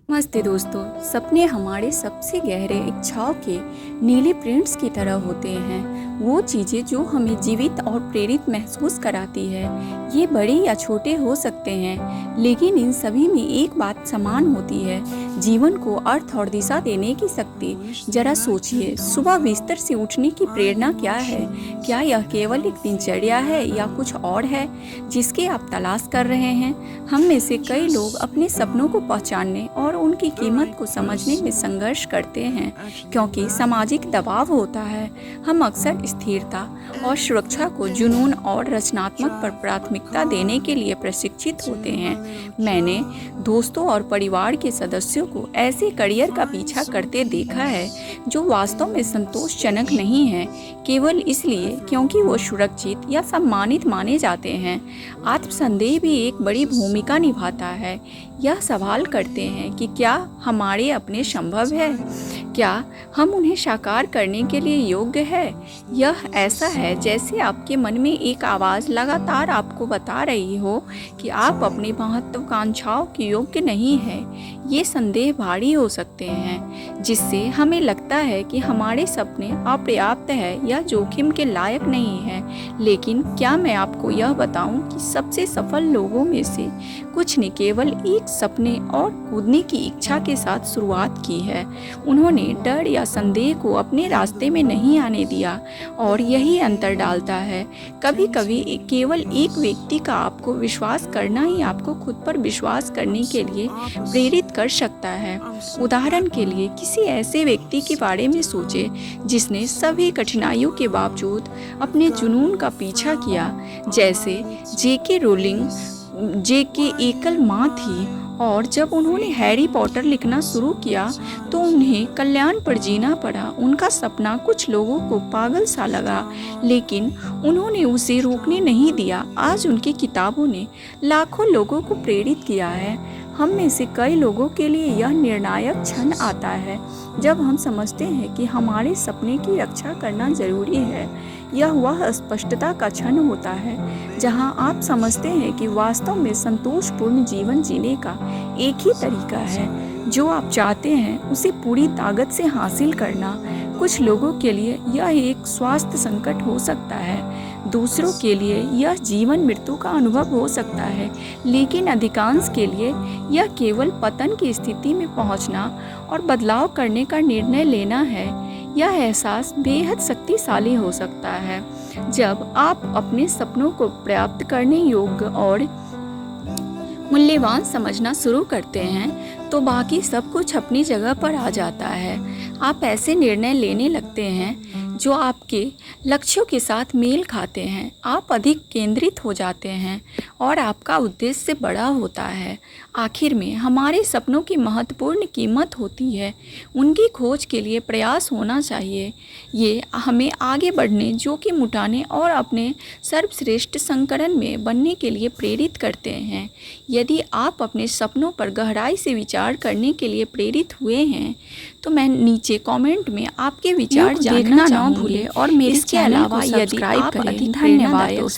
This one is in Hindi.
नमस्ते दोस्तों। सपने हमारे सबसे गहरे इच्छाओं के नीले प्रिंट्स की तरह होते हैं। वो चीज़ें जो हमें जीवित और प्रेरित महसूस कराती है। ये बड़े या छोटे हो सकते हैं, लेकिन इन सभी में एक बात समान होती है, जीवन को अर्थ और दिशा देने की शक्ति। जरा सोचिए, सुबह बिस्तर से उठने की प्रेरणा क्या है? क्या यह केवल एक दिनचर्या है या कुछ और है जिसकी आप तलाश कर रहे हैं? हम में से कई लोग अपने सपनों को पहचानने और उनकी कीमत को समझने में संघर्ष करते हैं, क्योंकि सामाजिक दबाव होता है। हम अक्सर स्थिरता और सुरक्षा को जुनून और रचनात्मक पर प्राथमिकता देने के लिए प्रशिक्षित होते हैं। मैंने दोस्तों और परिवार के सदस्यों को ऐसे करियर का पीछा करते देखा है जो वास्तव में संतोषजनक नहीं है, केवल इसलिए क्योंकि वो सुरक्षित या सम्मानित माने जाते हैं। आत्मसंदेह भी एक बड़ी भूमिका निभाता है। यह सवाल करते हैं कि क्या हमारे अपने संभव है? क्या हम उन्हें साकार करने के लिए योग्य है? यह ऐसा है जैसे आपके मन में एक आवाज़ लगातार आपको बता रही हो कि आप अपनी महत्वाकांक्षाओं के योग्य नहीं हैं। ये संदेह भारी हो सकते हैं, जिससे हमें लगता है कि हमारे सपने अपर्याप्त है या जोखिम के लायक नहीं है। लेकिन क्या मैं आपको यह बताऊं कि सबसे सफल लोगों में से कुछ ने केवल एक सपने और कूदने की इच्छा के साथ शुरुआत की है। उन्होंने डर या संदेह को अपने रास्ते में नहीं आने दिया, और यही अंतर डालता है। कभी कभी केवल एक व्यक्ति का आपको विश्वास करना ही आपको खुद पर विश्वास करने के लिए प्रेरित कर सकता है। उदाहरण के लिए, किसी ऐसे व्यक्ति के बारे में सोचें जिसने सभी कठिनाइयों के बावजूद अपने जुनून का पीछा किया। जैसे जेके रोलिंग, जेके एकल माँ थी, और जब उन्होंने हैरी पॉटर लिखना शुरू किया तो उन्हें कल्याण पर जीना पड़ा। उनका सपना कुछ लोगों को पागल सा लगा, लेकिन उन्होंने उसे रोकने नहीं दिया। आज उनकी किताबों ने लाखों लोगों को प्रेरित किया है। हम में से कई लोगों के लिए यह निर्णायक क्षण आता है जब हम समझते हैं कि हमारे सपने की रक्षा करना जरूरी है। यह वह स्पष्टता का क्षण होता है जहां आप समझते हैं कि वास्तव में संतोषपूर्ण जीवन जीने का एक ही तरीका है। जो आप चाहते हैं उसे पूरी ताकत से हासिल करना। कुछ लोगों के लिए यह एक स्वास्थ्य संकट हो सकता है, दूसरों के लिए यह जीवन मृत्यु का अनुभव हो सकता है, लेकिन अधिकांश के लिए यह केवल पतन की स्थिति में पहुंचना और बदलाव करने का निर्णय लेना है। यह एहसास बेहद शक्तिशाली हो सकता है। जब आप अपने सपनों को प्राप्त करने योग्य और मूल्यवान समझना शुरू करते हैं तो बाकी सब कुछ अपनी जगह पर आ जाता है। आप ऐसे निर्णय लेने लगते हैं जो आपके लक्ष्यों के साथ मेल खाते हैं। आप अधिक केंद्रित हो जाते हैं और आपका उद्देश्य बड़ा होता है। आखिर में हमारे सपनों की महत्वपूर्ण कीमत होती है। उनकी खोज के लिए प्रयास होना चाहिए। ये हमें आगे बढ़ने, जोखिम उठाने और अपने सर्वश्रेष्ठ संस्करण में बनने के लिए प्रेरित करते हैं। यदि आप अपने सपनों पर गहराई से विचार करने के लिए प्रेरित हुए हैं तो मैं नीचे कमेंट में आपके विचार जानना ना भूलें, और मेरे इसके अलावा यदि आप अधिक प्रेरणादायक